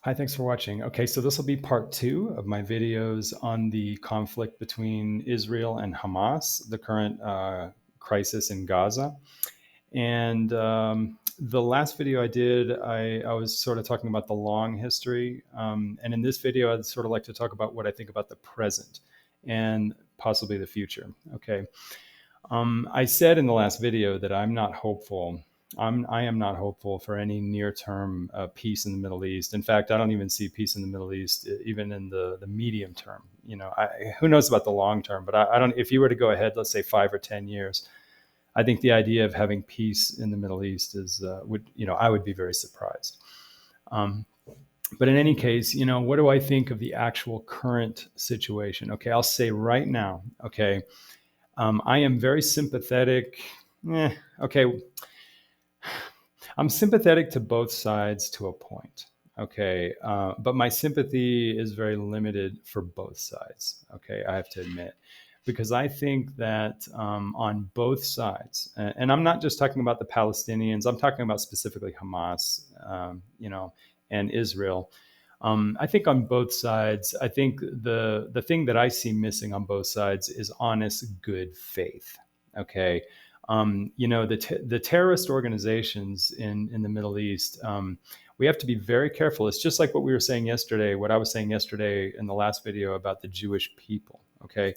Hi, thanks for watching. Okay, so this will be part two of my videos on the conflict between Israel and Hamas, the current crisis in Gaza. And the last video I did, I was sort of talking about the long history. And in this video, I'd sort of like to talk about what I think about the present and possibly the future. Okay. I said in the last video that I'm not hopeful. I am not hopeful for any near-term peace in the Middle East. In fact, I don't even see peace in the Middle East, even in the medium term. Who knows about the long term? But I don't. If you were to go ahead, let's say 5 or 10 years, I think the idea of having peace in the Middle East is I would be very surprised. Um, but in any case, what do I think of the actual current situation? Okay, I'll say right now. Okay, I am very sympathetic. Okay, I'm sympathetic to both sides to a point. Okay, but my sympathy is very limited for both sides. Okay, I have to admit, because I think that on both sides, and I'm not just talking about the Palestinians, I'm talking about specifically Hamas, and Israel. I think on both sides, I think the thing that I see missing on both sides is honest, good faith. Okay, the terrorist organizations in the Middle East. We have to be very careful. It's just like what we were saying yesterday. What I was saying yesterday in the last video about the Jewish people. Okay,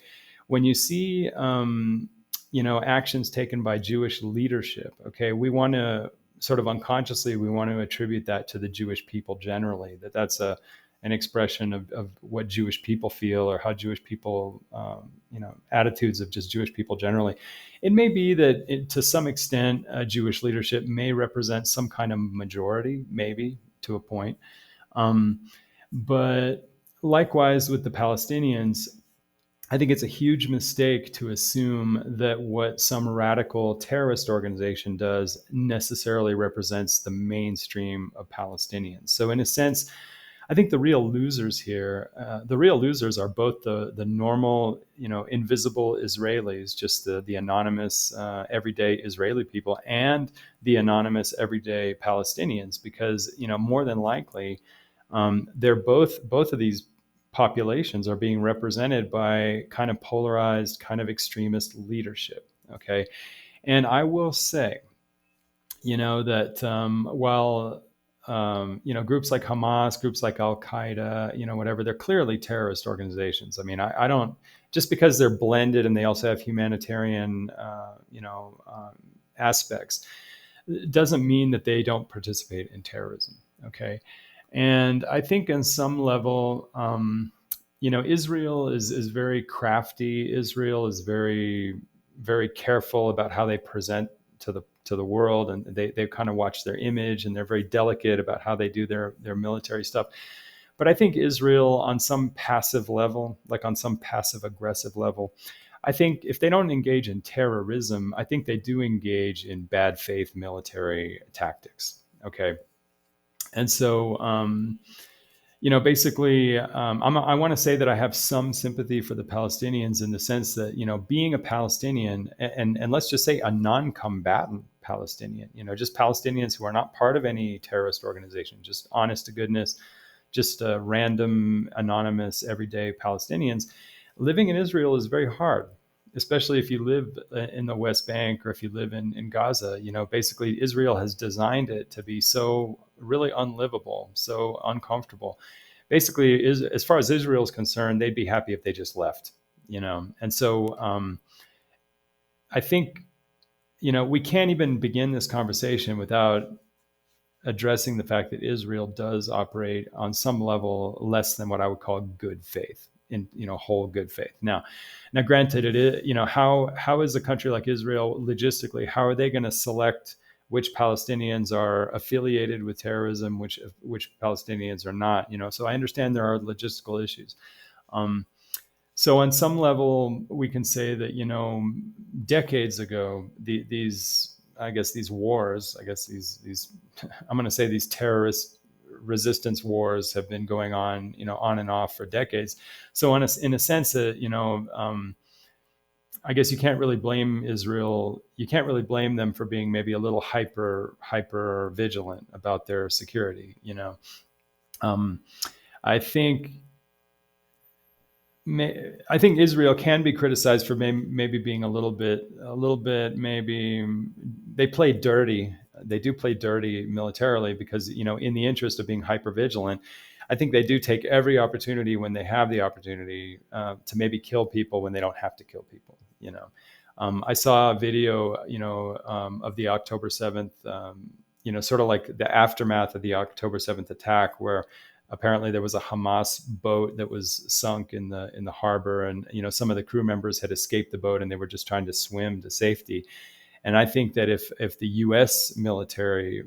when you see actions taken by Jewish leadership. Okay, we want to sort of unconsciously we want to attribute that to the Jewish people generally. That's an expression of what Jewish people feel or how Jewish people, attitudes of just Jewish people generally. It may be that to some extent, Jewish leadership may represent some kind of majority, maybe to a point. But likewise with the Palestinians, I think it's a huge mistake to assume that what some radical terrorist organization does necessarily represents the mainstream of Palestinians. So, in a sense, I think the real losers here, the real losers are both the normal, invisible Israelis, just the anonymous, everyday Israeli people, and the anonymous, everyday Palestinians, because more than likely, they're both of these populations are being represented by kind of polarized, kind of extremist leadership. Okay, and I will say, that while groups like Hamas, groups like Al Qaeda, whatever, they're clearly terrorist organizations. I mean, I don't, just because they're blended and they also have humanitarian, aspects, doesn't mean that they don't participate in terrorism. Okay, and I think on some level, Israel is very crafty. Israel is very, very careful about how they present to the world, and they kind of watch their image, and they're very delicate about how they do their military stuff. But I think Israel, on some passive level, like on some passive aggressive level, I think if they don't engage in terrorism, I think they do engage in bad faith military tactics. Okay, and so basically, I want to say that I have some sympathy for the Palestinians in the sense that, being a Palestinian, and let's just say a non-combatant Palestinian, just Palestinians who are not part of any terrorist organization, just honest to goodness, just random, anonymous, everyday Palestinians, living in Israel is very hard, especially if you live in the West Bank or if you live in Gaza. Basically Israel has designed it to be so really unlivable, so uncomfortable. Basically, as far as Israel is concerned, they'd be happy if they just left. And so I think we can't even begin this conversation without addressing the fact that Israel does operate on some level less than what I would call good faith, in whole good faith. Now, granted, it is, how is a country like Israel logistically? How are they going to select which Palestinians are affiliated with terrorism, which Palestinians are not? So I understand there are logistical issues. So on some level, we can say that decades ago, these wars, these I'm going to say these terrorist resistance wars have been going on, on and off for decades. So in a sense that, I guess you can't really blame Israel. You can't really blame them for being maybe a little hyper vigilant about their security, Um, I think I think Israel can be criticized for maybe being a little bit, maybe they play dirty. They do play dirty militarily because, in the interest of being hyper vigilant, I think they do take every opportunity when they have the opportunity to maybe kill people when they don't have to kill people. I saw a video, of the October 7th, sort of like the aftermath of the October 7th attack, where apparently there was a Hamas boat that was sunk in the harbor, and some of the crew members had escaped the boat and they were just trying to swim to safety. And I think that if the U.S. military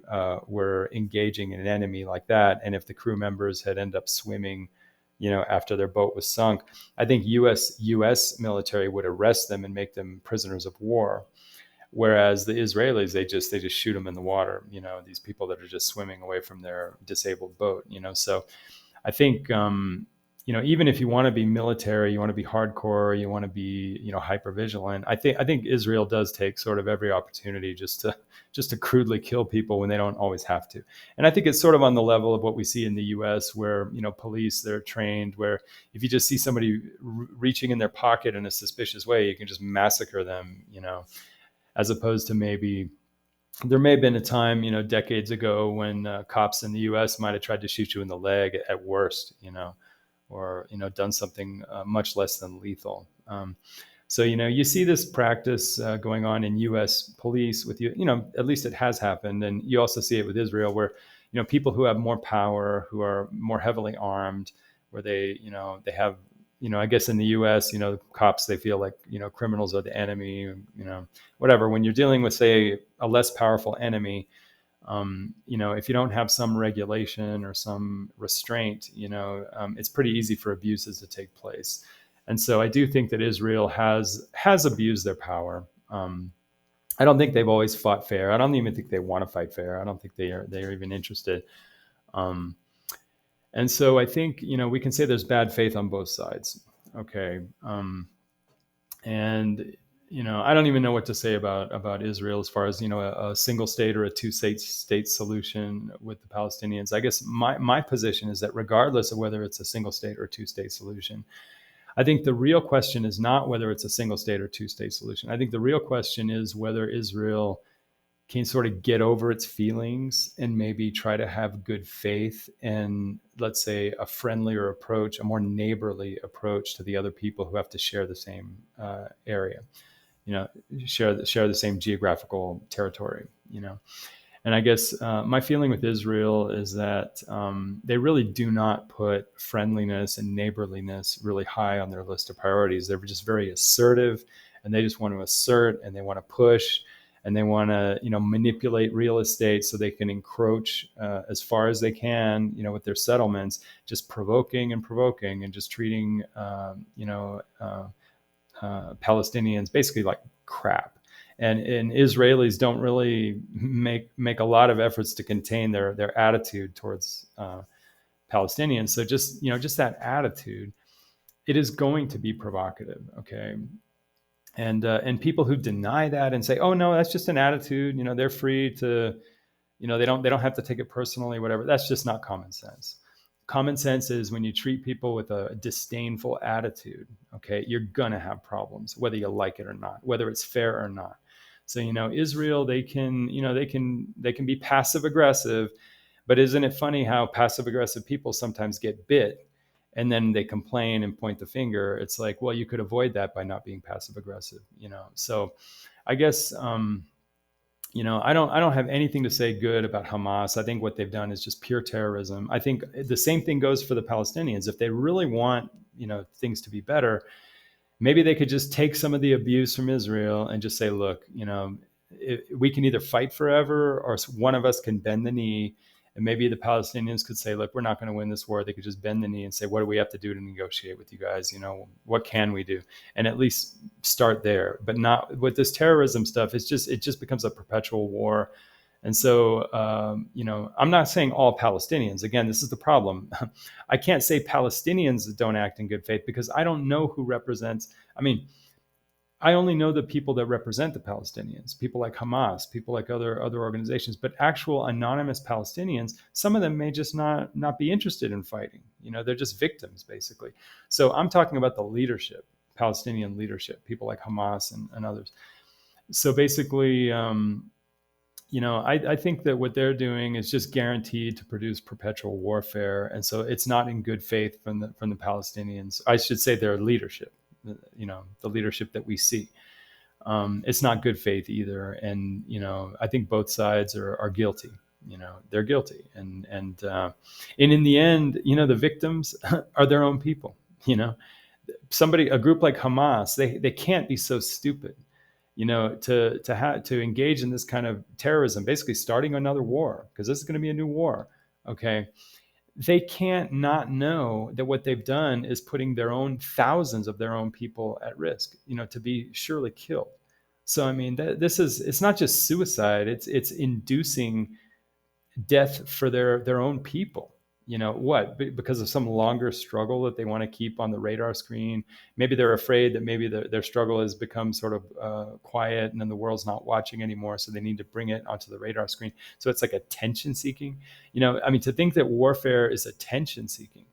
were engaging an enemy like that, and if the crew members had ended up swimming, after their boat was sunk, I think U.S. military would arrest them and make them prisoners of war. Whereas the Israelis, they just shoot them in the water. These people that are just swimming away from their disabled boat. So I think even if you want to be military, you want to be hardcore, you want to be hyper vigilant. I think Israel does take sort of every opportunity just to crudely kill people when they don't always have to. And I think it's sort of on the level of what we see in the U.S., where police, they're trained, where if you just see somebody reaching in their pocket in a suspicious way, you can just massacre them. As opposed to maybe there may have been a time, decades ago when cops in the U.S. might have tried to shoot you in the leg at worst, or done something much less than lethal. So you see this practice going on in U.S. police with at least it has happened, and you also see it with Israel, where people who have more power, who are more heavily armed, where they have I guess in the U.S., cops, they feel like criminals are the enemy, whatever. When you're dealing with, say, a less powerful enemy, if you don't have some regulation or some restraint, it's pretty easy for abuses to take place. And so I do think that Israel has abused their power. I don't think they've always fought fair. I don't even think they want to fight fair. I don't think they are even interested. Um, and so I think we can say there's bad faith on both sides. Okay, and I don't even know what to say about Israel as far as a single state or a two state solution with the Palestinians. I guess my position is that regardless of whether it's a single state or two-state solution, I think the real question is not whether it's a single state or two-state solution. I think the real question is whether Israel can sort of get over its feelings and maybe try to have good faith and, let's say, a friendlier approach, a more neighborly approach to the other people who have to share the same area, share the same geographical territory. And I guess my feeling with Israel is that they really do not put friendliness and neighborliness really high on their list of priorities. They're just very assertive, and they just want to assert, and they want to push, and they want to manipulate real estate so they can encroach as far as they can with their settlements, just provoking and just treating Palestinians basically like crap. And Israelis don't really make a lot of efforts to contain their attitude towards Palestinians. So just that attitude, it is going to be provocative. Okay. And people who deny that and say, "Oh no, that's just an attitude," they're free to, they don't have to take it personally, whatever. That's just not common sense. Common sense is when you treat people with a disdainful attitude, okay, you're gonna have problems, whether you like it or not, whether it's fair or not. So Israel, they can be passive aggressive, but isn't it funny how passive aggressive people sometimes get bit? And then they complain and point the finger. It's like, well, you could avoid that by not being passive aggressive, So I guess I don't have anything to say good about Hamas. I think what they've done is just pure terrorism. I think the same thing goes for the Palestinians. If they really want things to be better, maybe they could just take some of the abuse from Israel and just say, look, we can either fight forever or one of us can bend the knee. And maybe the Palestinians could say, look, we're not going to win this war. They could just bend the knee and say, what do we have to do to negotiate with you guys? What can we do? And at least start there. But not with this terrorism stuff. It just becomes a perpetual war. And so, I'm not saying all Palestinians. Again, this is the problem. I can't say Palestinians don't act in good faith because I don't know who represents. I mean, I only know the people that represent the Palestinians, people like Hamas, people like other organizations, but actual anonymous Palestinians, some of them may just not be interested in fighting. They're just victims basically. So I'm talking about the leadership, Palestinian leadership, people like Hamas and others. So basically, I think that what they're doing is just guaranteed to produce perpetual warfare, and so it's not in good faith from the Palestinians. I should say their leadership, the leadership that we see. It's not good faith either, and I think both sides are guilty. They're guilty, and in the end, the victims are their own people. A group like Hamas, they can't be so stupid, to engage in this kind of terrorism, basically starting another war, because this is going to be a new war. Okay, they can't not know that what they've done is putting thousands of their own people at risk, to be surely killed. So I mean, it's not just suicide; it's inducing death for their own people. What? Because of some longer struggle that they want to keep on the radar screen. Maybe they're afraid that maybe their struggle has become sort of quiet, and then the world's not watching anymore, so they need to bring it onto the radar screen. So it's like attention seeking. I mean, to think that warfare is attention seeking,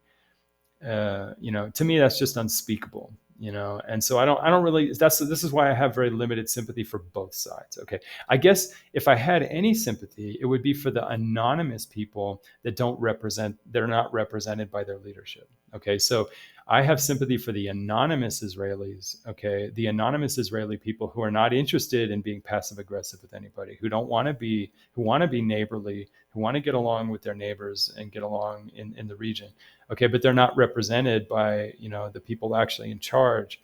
to me, that's just unspeakable. And so I don't really. This is why I have very limited sympathy for both sides. Okay, I guess if I had any sympathy, it would be for the anonymous people they're not represented by their leadership. Okay, so I have sympathy for the anonymous Israelis. Okay, the anonymous Israeli people who are not interested in being passive aggressive with anybody, who want to be neighborly, who want to get along with their neighbors and get along in the region. Okay, but they're not represented by the people actually in charge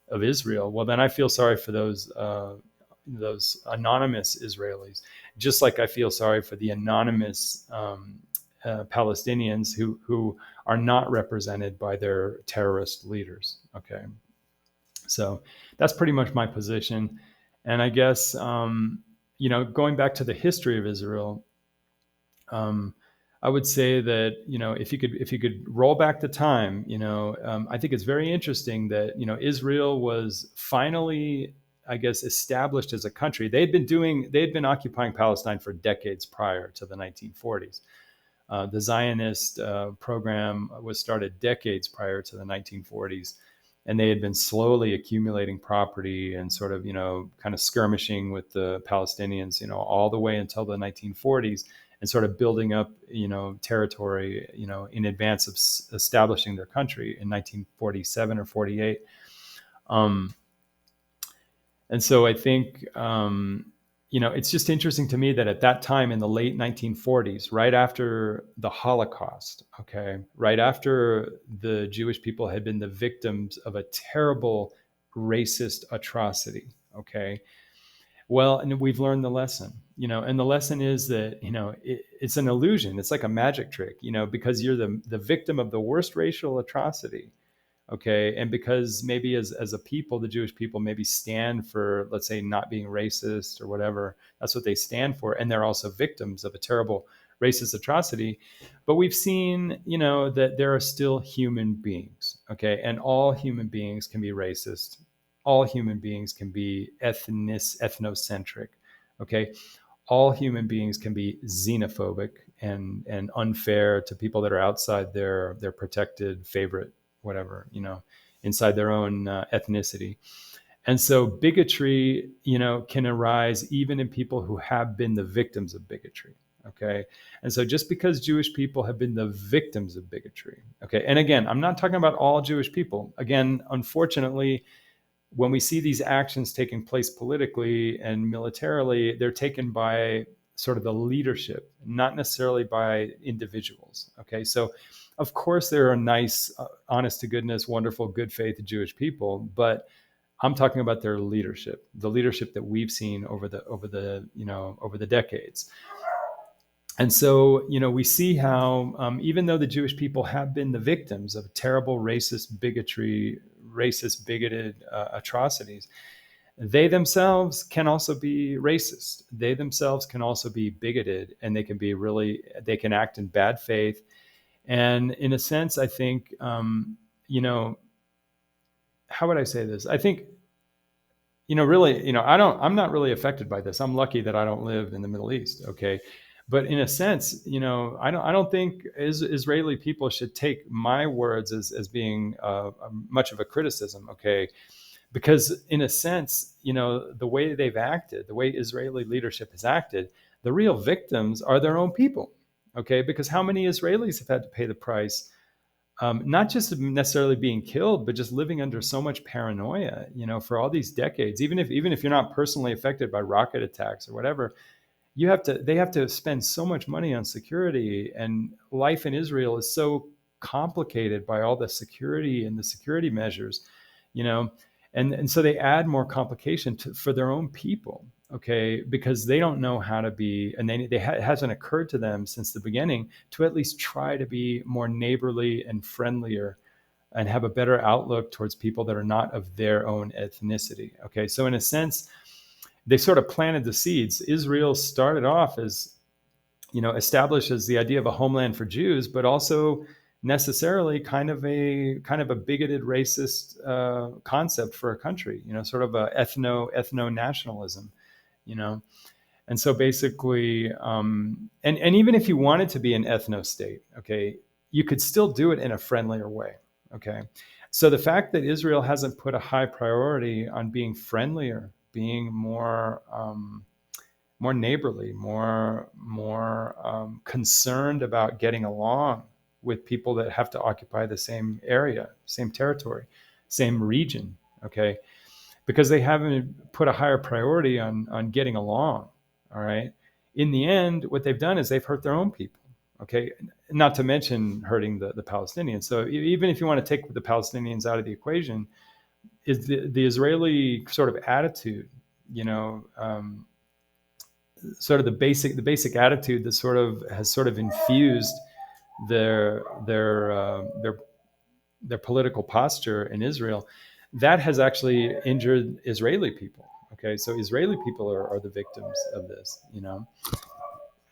of Israel. Well, then I feel sorry for those anonymous Israelis, just like I feel sorry for the anonymous Palestinians who are not represented by their terrorist leaders. Okay, so that's pretty much my position, and I guess going back to the history of Israel. Um, I would say that if you could roll back the time, I think it's very interesting that Israel was finally, I guess, established as a country. They had been occupying Palestine for decades prior to the 1940s. The Zionist program was started decades prior to the 1940s, and they had been slowly accumulating property and sort of kind of skirmishing with the Palestinians, all the way until the 1940s, and sort of building up territory in advance of establishing their country in 1947 or 48. Um, and so I think it's just interesting to me that at that time in the late 1940s, right after the Holocaust, okay, right after the Jewish people had been the victims of a terrible racist atrocity, okay, well, and we've learned the lesson, and the lesson is that, it's an illusion. It's like a magic trick, because you're the victim of the worst racial atrocity. Okay. And because maybe as a people, the Jewish people maybe stand for, let's say, not being racist or whatever, that's what they stand for. And they're also victims of a terrible racist atrocity. But we've seen, that there are still human beings. Okay. And all human beings can be racist. All human beings can be ethnocentric. Okay. All human beings can be xenophobic and unfair to people that are outside their protected favorite, whatever, inside their own ethnicity. And so bigotry, can arise even in people who have been the victims of bigotry. Okay. And so just because Jewish people have been the victims of bigotry, okay. And again, I'm not talking about all Jewish people. Again, unfortunately, when we see these actions taking place politically and militarily, they're taken by sort of the leadership, not necessarily by individuals. Okay, so of course there are nice, honest to goodness, wonderful, good faith Jewish people, but I'm talking about their leadership, the leadership that we've seen over the decades. And so, we see how, even though the Jewish people have been the victims of terrible racist bigotry, racist, bigoted atrocities, they themselves can also be racist. They themselves can also be bigoted, and they can act in bad faith. And in a sense, I think, how would I say this? I think really, I'm not really affected by this. I'm lucky that I don't live in the Middle East. Okay. But in a sense, I don't think Israeli people should take my words as being much of a criticism. Okay. Because in a sense, the way they've acted, the way Israeli leadership has acted, the real victims are their own people. Okay. Because how many Israelis have had to pay the price, not just necessarily being killed, but just living under so much paranoia, for all these decades. Even if you're not personally affected by rocket attacks or whatever, they have to spend so much money on security, and life in Israel is so complicated by all the security and the security measures, you know, and so they add more complication for their own people. Okay, because they don't know how to be, and it hasn't occurred to them since the beginning to at least try to be more neighborly and friendlier and have a better outlook towards people that are not of their own ethnicity. Okay, so in a sense, they sort of planted the seeds. Israel started off as, established as the idea of a homeland for Jews, but also necessarily kind of a bigoted, racist concept for a country. Sort of a ethno nationalism. You know, and so basically, and even if you wanted to be an ethno state, okay, you could still do it in a friendlier way. Okay, so the fact that Israel hasn't put a high priority on being friendlier, being more neighborly, more concerned about getting along with people that have to occupy the same area, same territory, same region. Okay, because they haven't put a higher priority on getting along. All right. In the end, what they've done is they've hurt their own people. Okay. Not to mention hurting the Palestinians. So even if you want to take the Palestinians out of the equation, is the Israeli sort of attitude, sort of the basic attitude that sort of has sort of infused their their uh, their their political posture in Israel, that has actually injured Israeli people. Okay, so Israeli people are the victims of this.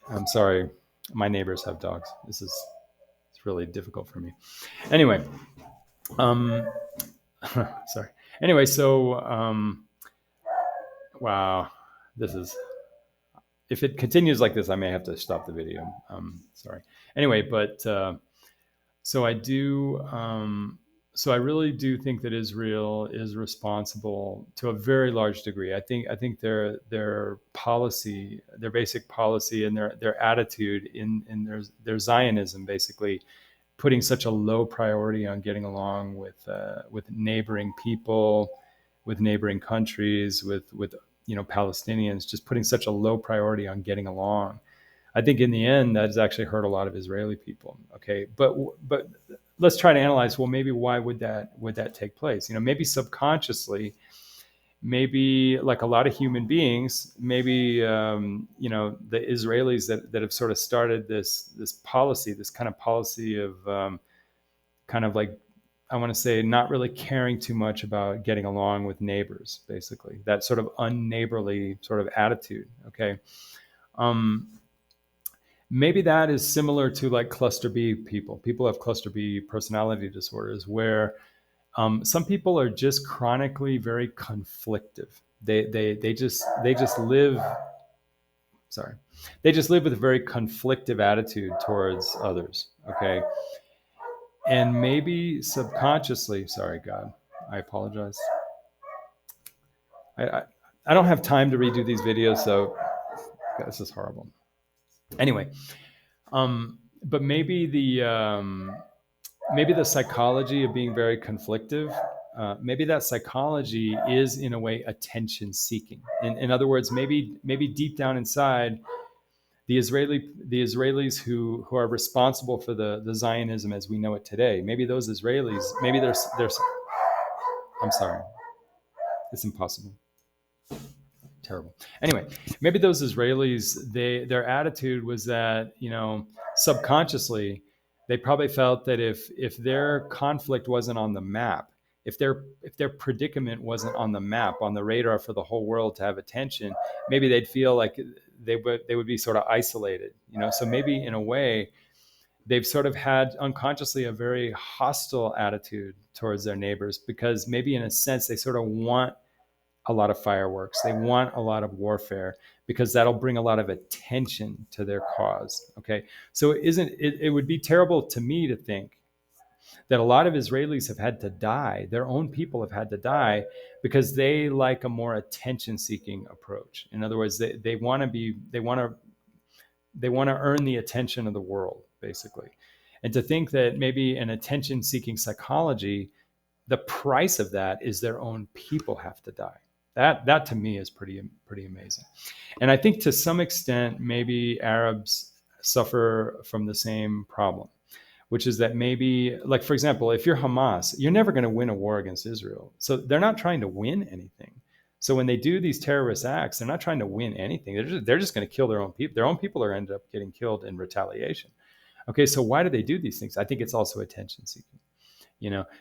I'm sorry, my neighbors have dogs. It's really difficult for me. Anyway, um, sorry. Anyway, so wow, this is if it continues like this, I may have to stop the video. Sorry. Anyway, but so I do. So I really do think that Israel is responsible to a very large degree. I think their policy, their basic policy, and their attitude in their Zionism, basically putting such a low priority on getting along with neighboring people, with neighboring countries, with Palestinians, just putting such a low priority on getting along. I think in the end that has actually hurt a lot of Israeli people. Okay, but let's try to analyze. Well, maybe why would that take place? Maybe subconsciously, maybe like a lot of human beings, maybe the Israelis that have sort of started this policy, this kind of policy of kind of like, I want to say, not really caring too much about getting along with neighbors, basically that sort of unneighborly sort of attitude. Okay. Um, Maybe that is similar to like cluster B people. People have cluster B personality disorders where some people are just chronically very conflictive. They just live. Sorry, they just live with a very conflictive attitude towards others. Okay, and maybe subconsciously. Sorry, God, I apologize. I, I, I don't have time to redo these videos, so God, this is horrible. Anyway, but maybe the psychology of being very conflictive, maybe that psychology is in a way attention seeking. In other words, maybe deep down inside, the Israelis who are responsible for the Zionism as we know it today, maybe those Israelis, maybe there's I'm sorry, it's impossible. Terrible. Anyway, maybe those Israelis, their attitude was that, subconsciously, they probably felt that if their conflict wasn't on the map, if their predicament wasn't on the map, on the radar for the whole world to have attention, maybe they'd feel like they would be sort of isolated. So maybe in a way, they've sort of had unconsciously a very hostile attitude towards their neighbors, because maybe in a sense they sort of want a lot of fireworks. They want a lot of warfare because that'll bring a lot of attention to their cause. Okay. So it would be terrible to me to think that a lot of Israelis have had to die, their own people have had to die because they like a more attention seeking approach. In other words, they want to be, they want to earn the attention of the world, basically. And to think that maybe an attention seeking psychology, the price of that is their own people have to die. That to me is pretty amazing. And I think to some extent, maybe Arabs suffer from the same problem, which is that maybe, like, for example, if you're Hamas, you're never going to win a war against Israel. So they're not trying to win anything. So when they do these terrorist acts, they're not trying to win anything. They're just going to kill their own people. Their own people are ended up getting killed in retaliation. Okay, so why do they do these things? I think it's also attention seeking,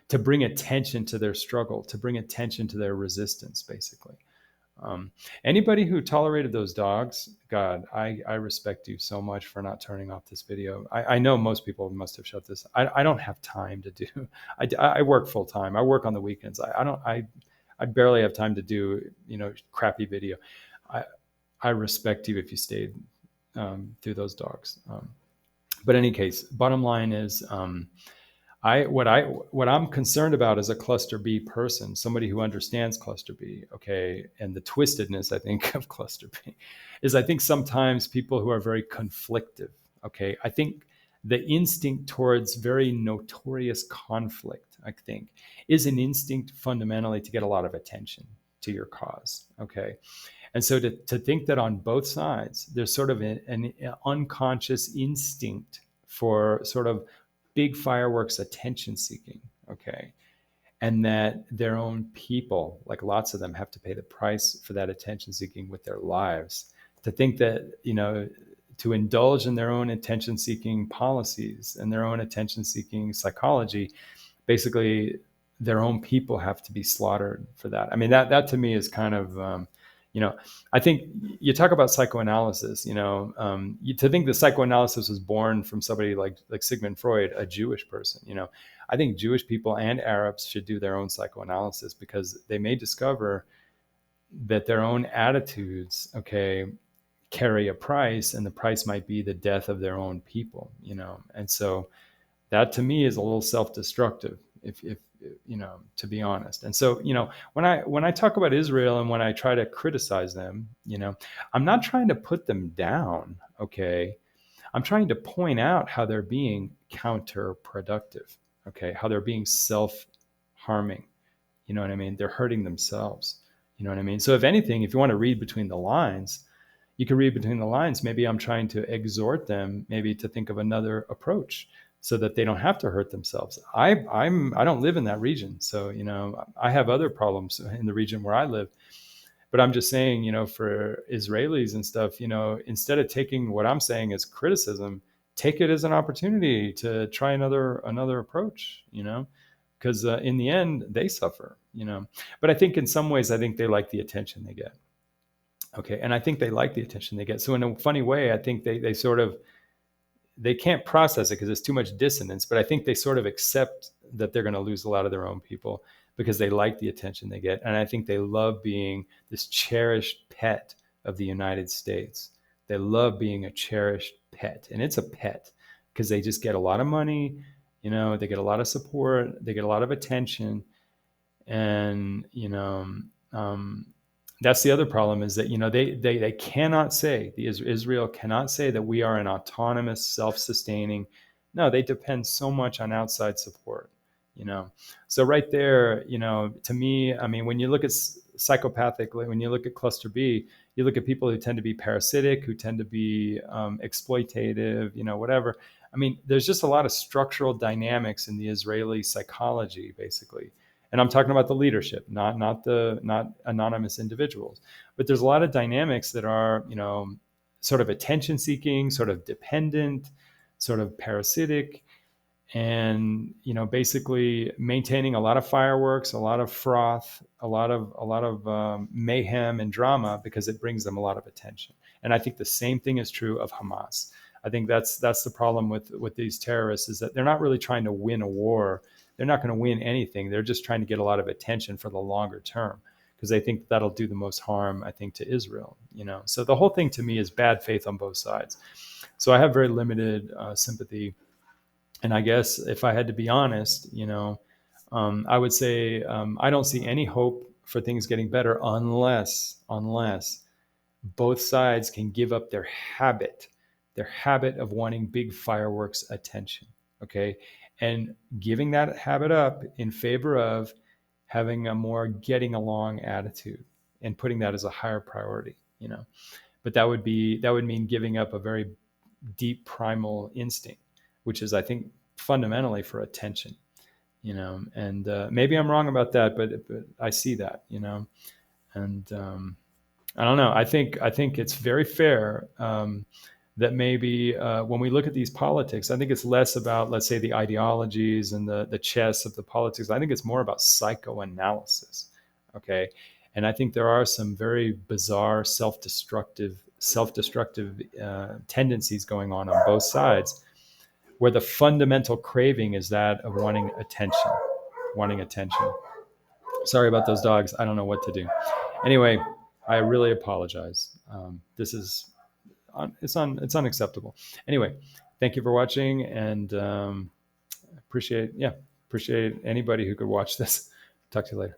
to bring attention to their struggle, to bring attention to their resistance, basically. Anybody who tolerated those dogs, God, I respect you so much for not turning off this video. I know most people must have shut this. I don't have time to do. I work full time. I work on the weekends. I barely have time to do crappy video. I respect you if you stayed through those dogs. But in any case, bottom line is. What I'm concerned about as a cluster B person, somebody who understands cluster B, okay, and the twistedness, I think, of cluster B, is I think sometimes people who are very conflictive, okay, I think the instinct towards very notorious conflict, I think, is an instinct fundamentally to get a lot of attention to your cause, okay? And so to think that on both sides, there's sort of an unconscious instinct for sort of big fireworks attention seeking, okay, and that their own people, like lots of them, have to pay the price for that attention seeking with their lives. To think that, to indulge in their own attention seeking policies and their own attention seeking psychology, basically their own people have to be slaughtered for that. I mean, that to me is kind of, I think you talk about psychoanalysis, to think that psychoanalysis was born from somebody like Sigmund Freud, a Jewish person, I think Jewish people and Arabs should do their own psychoanalysis because they may discover that their own attitudes, okay, carry a price, and the price might be the death of their own people, and so that to me is a little self-destructive, if to be honest. And so, when I talk about Israel and when I try to criticize them, I'm not trying to put them down, okay? I'm trying to point out how they're being counterproductive, okay? How they're being self-harming, you know what I mean? They're hurting themselves, you know what I mean? So if anything, if you want to read between the lines, you can read between the lines. Maybe I'm trying to exhort them maybe to think of another approach so that they don't have to hurt themselves. I don't live in that region. So, I have other problems in the region where I live, but I'm just saying, for Israelis and stuff, instead of taking what I'm saying as criticism, take it as an opportunity to try another approach, because in the end they suffer, but I think in some ways, I think they like the attention they get. Okay. And I think they like the attention they get. So in a funny way, I think they sort of, they can't process it because it's too much dissonance, but I think they sort of accept that they're going to lose a lot of their own people because they like the attention they get. And I think they love being this cherished pet of the United States. They love being a cherished pet, and it's a pet because they just get a lot of money, they get a lot of support, they get a lot of attention. And, that's the other problem is that, they cannot say, Israel cannot say that we are an autonomous, self-sustaining. No, they depend so much on outside support, So right there, to me, I mean, when you look at psychopathically, when you look at cluster B, you look at people who tend to be parasitic, who tend to be exploitative, whatever. I mean, there's just a lot of structural dynamics in the Israeli psychology, basically. And I'm talking about the leadership, not anonymous individuals. But there's a lot of dynamics that are, sort of attention seeking, sort of dependent, sort of parasitic, and, basically maintaining a lot of fireworks, a lot of froth, a lot of mayhem and drama because it brings them a lot of attention. And I think the same thing is true of Hamas. I think that's the problem with these terrorists is that they're not really trying to win a war. They're not going to win anything. They're just trying to get a lot of attention for the longer term because they think that'll do the most harm, I think, to Israel. So the whole thing to me is bad faith on both sides. So I have very limited sympathy. And I guess if I had to be honest, I would say I don't see any hope for things getting better unless both sides can give up their habit of wanting big fireworks attention. Okay. And giving that habit up in favor of having a more getting along attitude and putting that as a higher priority. But that would mean giving up a very deep primal instinct, which is, I think, fundamentally for attention. And maybe I'm wrong about that, but I see that. And I don't know. I think it's very fair that maybe when we look at these politics, I think it's less about, let's say, the ideologies and the chess of the politics. I think it's more about psychoanalysis. Okay, and I think there are some very bizarre self-destructive tendencies going on both sides, where the fundamental craving is that of wanting attention, wanting attention. Sorry about those dogs. I don't know what to do. Anyway, I really apologize. This is it's unacceptable. Anyway, thank you for watching, and appreciate anybody who could watch this. Talk to you later.